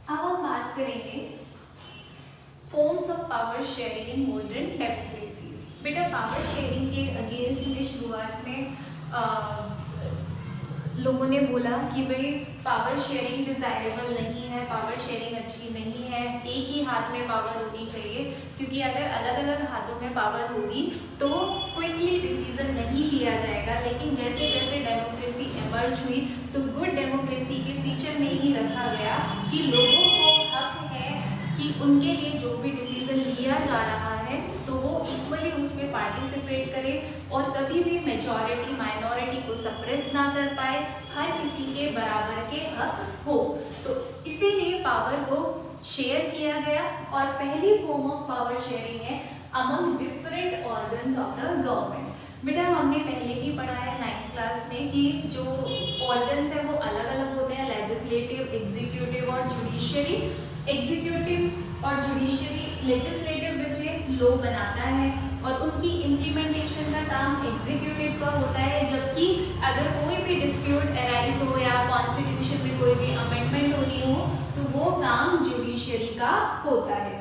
अब हम बात करेंगे forms of power sharing in modern democracies. बेटा पावर शेयरिंग के अगेंस्ट में शुरुआत में लोगों ने बोला कि भाई पावर शेयरिंग डिजायरेबल नहीं है, पावर शेयरिंग अच्छी नहीं है, एक ही हाथ में पावर होनी चाहिए, क्योंकि अगर अलग अलग हाथों में पावर होगी तो क्विकली डिसीजन नहीं लिया जाएगा। लेकिन जैसे जैसे डेमोक्रेसी एमर्ज हुई तो गुड डेमोक्रेसी के फीचर में ही रखा गया कि लोगों को हक है कि उनके लिए जो भी डिसीजन लिया जा रहा है तो वो इक्वली उसमें पार्टिसिपेट करे और कभी भी मेजॉरिटी माइनॉरिटी को सप्रेस ना कर पाए, हर किसी के बराबर के हक हो। तो इसीलिए पावर को शेयर किया गया और पहली फॉर्म ऑफ पावर शेयरिंग है among different organs of the government. बेटा हमने पहले ही पढ़ा है 9th क्लास में कि जो ऑर्गन्स है वो अलग अलग होते हैं, लेजिस्लेटिव, एग्जीक्यूटिव और जुडिशियरी। एग्जीक्यूटिव और जुडिशियरी, लेजिस्लेटिव बच्चे लॉ बनाता है और उनकी इम्प्लीमेंटेशन का काम एग्जीक्यूटिव का होता है, जबकि अगर कोई भी डिस्प्यूट अराइज हो या कॉन्स्टिट्यूशन में कोई भी अमेंडमेंट होनी हो तो वो काम जुडिशियरी का होता है।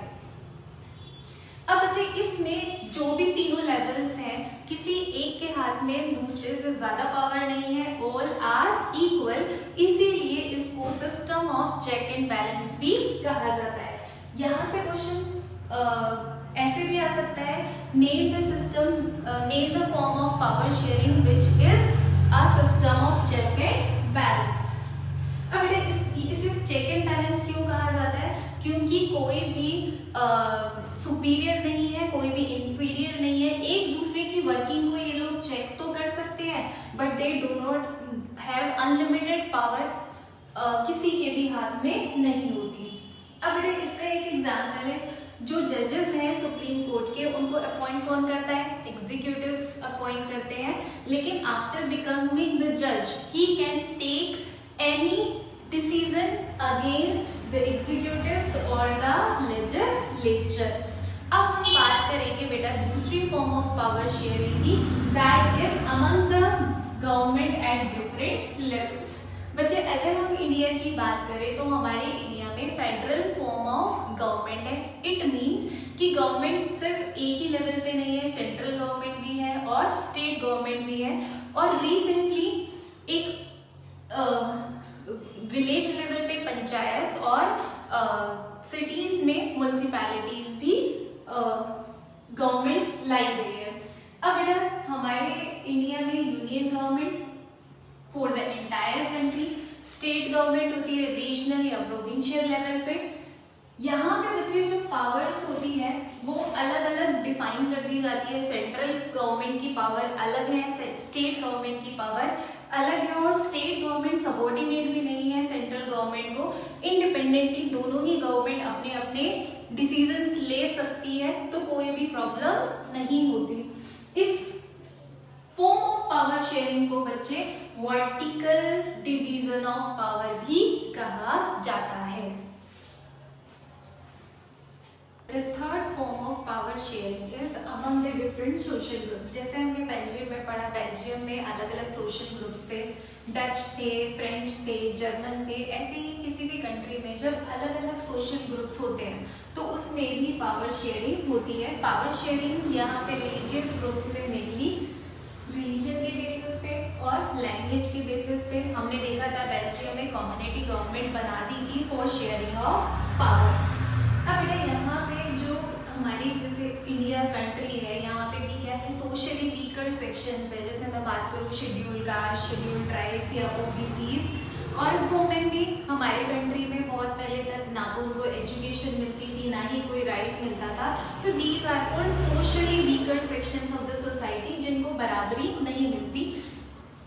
अब बच्चे इसमें जो भी तीनों लेवल्स हैं किसी एक के हाथ में दूसरे से ज्यादा पावर नहीं है, ऑल आर इक्वल, इसीलिए इसको system of check and balance भी कहा जाता है। यहाँ से क्वेश्चन ऐसे भी आ सकता है, name the system, name the form of power sharing which is a system of check and balance. अब इसे चेक एंड बैलेंस क्यों कहा जाता है? क्योंकि कोई भी सुपीरियर नहीं है, कोई भी इंफीरियर नहीं है, एक दूसरे की वर्किंग को ये लोग चेक तो कर सकते हैं but they do not have unlimited power, किसी के भी हाथ में नहीं होती। अब इसका एक एग्जाम्पल है, जो जजेस हैं सुप्रीम कोर्ट के उनको अपॉइंट कौन करता है? एग्जीक्यूटिव्स अपॉइंट करते हैं, लेकिन आफ्टर बिकमिंग द जज he can take any decision against the executives or the legislature। अब हम बात करेंगे बेटा दूसरी फॉर्म ऑफ पावर शेयरिंग की, that is among the government at different levels। बच्चे अगर हम इंडिया की बात करें तो हमारे इंडिया में फेडरल फॉर्म ऑफ गवर्नमेंट है। इट मींस कि गवर्नमेंट सिर्फ एक ही लेवल पे नहीं है, सेंट्रल गवर्नमेंट भी है और स्टेट गवर्नमेंट भी है। और रिसेंटली एक विलेज लेवल पे पंचायत और सिटीज में म्युनिसिपैलिटीज भी गवर्नमेंट लाई गई है। अब बेटा हमारे इंडिया में union government for the entire country, state government होती है रीजनल या प्रोविंशियल लेवल पे। यहाँ पे बच्चे जो पावर्स होती है वो अलग अलग डिफाइन कर दी जाती है। सेंट्रल गवर्नमेंट की पावर अलग है, स्टेट गवर्नमेंट की पावर अलग है, और स्टेट गवर्नमेंट सबऑर्डिनेट भी नहीं है सेंट्रल गवर्नमेंट को, इंडिपेंडेंटली दोनों ही गवर्नमेंट अपने अपने डिसीजंस ले सकती है, तो कोई भी प्रॉब्लम नहीं होती। इस फॉर्म ऑफ पावर शेयरिंग को बच्चे वर्टिकल डिवीजन ऑफ पावर भी कहा जाता है। The third form of power sharing is among the different social groups। जैसे हमने बेल्जियम में पढ़ा, बेल्जियम में अलग अलग सोशल ग्रुप्स थे, डच थे, फ्रेंच थे, जर्मन थे। ऐसे ही किसी भी कंट्री में जब अलग अलग सोशल ग्रुप्स होते हैं तो उसमें भी पावर शेयरिंग होती है। पावर शेयरिंग यहाँ पे रिलीजियस ग्रुप्स में मेनली रिलीजन के बेसिस पे और लैंग्वेज के बेसिस पे हमने देखा था बेल्जियम में कम्युनिटी गवर्नमेंट बना दी थी फॉर शेयरिंग ऑफ पावर। अब बेटा यहाँ पे जो हमारी जैसे इंडिया कंट्री है यहाँ पे भी क्या है, सोशली वीकर सेक्शंस है। जैसे मैं बात करूँ शेड्यूल कास्ट, शेड्यूल ट्राइब्स या ओबीसीज, और वुमेन भी हमारे कंट्री में बहुत पहले तक ना तो उनको एजुकेशन मिलती थी ना ही कोई राइट मिलता था। तो these are called socially weaker sections of the society, जिनको बराबरी नहीं मिलती।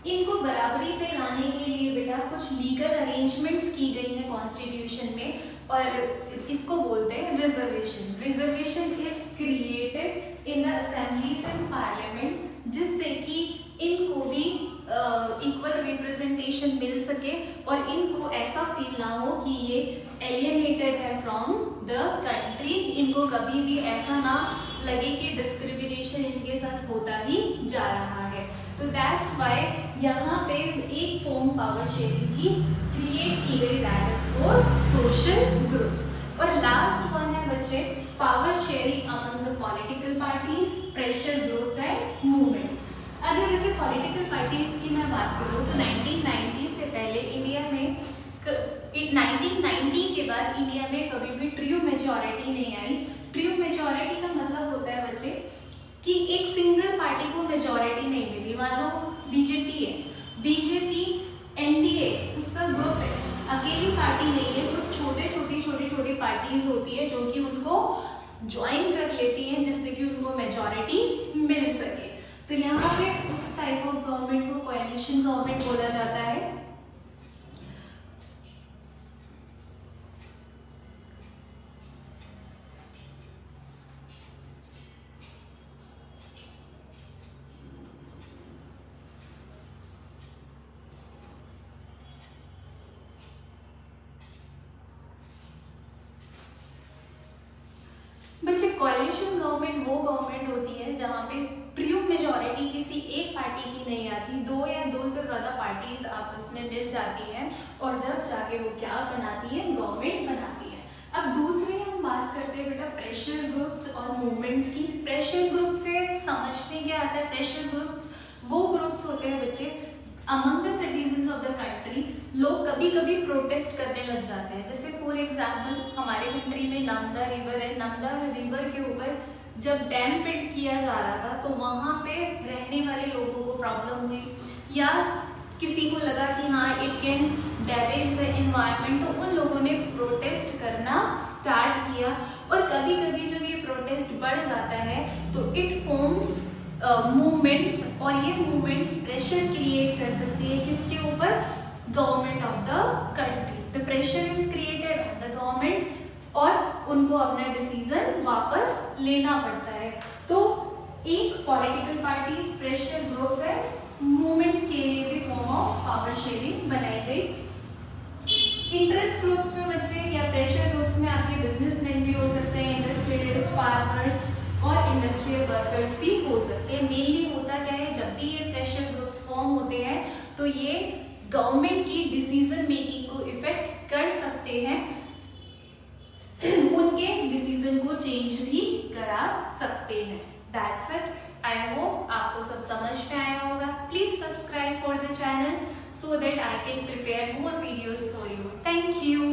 इनको बराबरी पे लाने के लिए बेटा कुछ लीगल अरेंजमेंट्स की गई हैं कॉन्स्टिट्यूशन में, और इसको बोलते हैं reservation. Reservation is created in the assemblies and parliament, जिससे कि इनको भी इक्वल रिप्रेजेंटेशन मिल सके और इनको ऐसा फील ना हो कि ये एलियनेटेड है फ्रॉम द कंट्री। इनको कभी भी ऐसा ना लगे कि डिस्क्रिमिनेशन इनके साथ होता ही जा रहा है। तो दैट्स वाई यहाँ पे एक फॉर्म पावर शेयरिंग की क्रिएट की गई, that is for social groups. और लास्ट वन है बच्चे power sharing among the political parties, pressure groups and movements. अगर बच्चे पॉलिटिकल पार्टीज की मैं बात करूँ तो 1990 से पहले इंडिया में 1990 के बाद इंडिया में कभी भी ट्रू मेजॉरिटी नहीं आई। ट्रू मेजॉरिटी का मतलब होता है बच्चे कि एक सिंगल पार्टी को मेजॉरिटी नहीं मिली। मान लो बीजेपी है, बीजेपी एनडीए उसका ग्रुप है, अकेली पार्टी नहीं है, कुछ छोटी पार्टीज होती है जो कि उनको ज्वाइन कर लेती हैं जिससे कि उनको मेजॉरिटी मिल सके। तो यहाँ पे उस टाइप ऑफ गवर्नमेंट को कोएलिशन गवर्नमेंट बोला जाता है। बच्चे कोएलिशन गवर्नमेंट वो गवर्नमेंट होती है जहाँ पे ट्रू मेजॉरिटी किसी एक पार्टी की नहीं आती, दो या दो से ज्यादा पार्टीज आपस में मिल जाती हैं और जब जाके वो क्या बनाती है, गवर्नमेंट बनाती है। अब दूसरी हम बात करते हैं बेटा प्रेशर ग्रुप्स और मूवमेंट्स की। प्रेशर ग्रुप से समझ में क्या आता है? प्रेशर ग्रुप्स वो ग्रुप्स होते हैं बच्चे among the citizens of the country, लोग कभी कभी प्रोटेस्ट करने लग जाते हैं। जैसे फॉर एग्जाम्पल हमारे कंट्री में नर्मदा रिवर है, नर्मदा रिवर के ऊपर जब डैम बिल्ड किया जा रहा था तो वहाँ पे रहने वाले लोगों को प्रॉब्लम हुई या किसी को लगा कि हाँ it can damage the environment, तो उन लोगों ने प्रोटेस्ट करना स्टार्ट किया। और कभी कभी जब ये प्रोटेस्ट बढ़ जाता है तो इट फॉर्म्स मूवमेंट्स, और ये मूवमेंट्स प्रेशर क्रिएट कर सकती है किसके ऊपर? Government of the country. The pressure is created on the government और उनको अपना डिसीजन वापस लेना पड़ता है। तो एक पॉलिटिकल पार्टीज, प्रेशर ग्रुप्स है, मूवमेंट्स के लिए भी फॉर्म ऑफ पावर शेयरिंग बनाई गई। इंटरेस्ट ग्रुप्स में बच्चे या प्रेशर ग्रुप्स में आपके बिजनेसमैन भी हो सकते हैं, इंडस्ट्रियलिस्ट, फार्मर्स और इंडस्ट्रियल वर्कर्स भी हो सकते हैं। मेनली होता क्या है, जब भी ये प्रेशर ग्रुप्स फॉर्म होते हैं तो ये गवर्नमेंट की डिसीजन मेकिंग को इफेक्ट कर सकते हैं, उनके डिसीजन को चेंज भी करा सकते हैं। That's it. आई होप आपको सब समझ में आया होगा। Please subscribe for the channel so that I can prepare more videos for you. Thank you.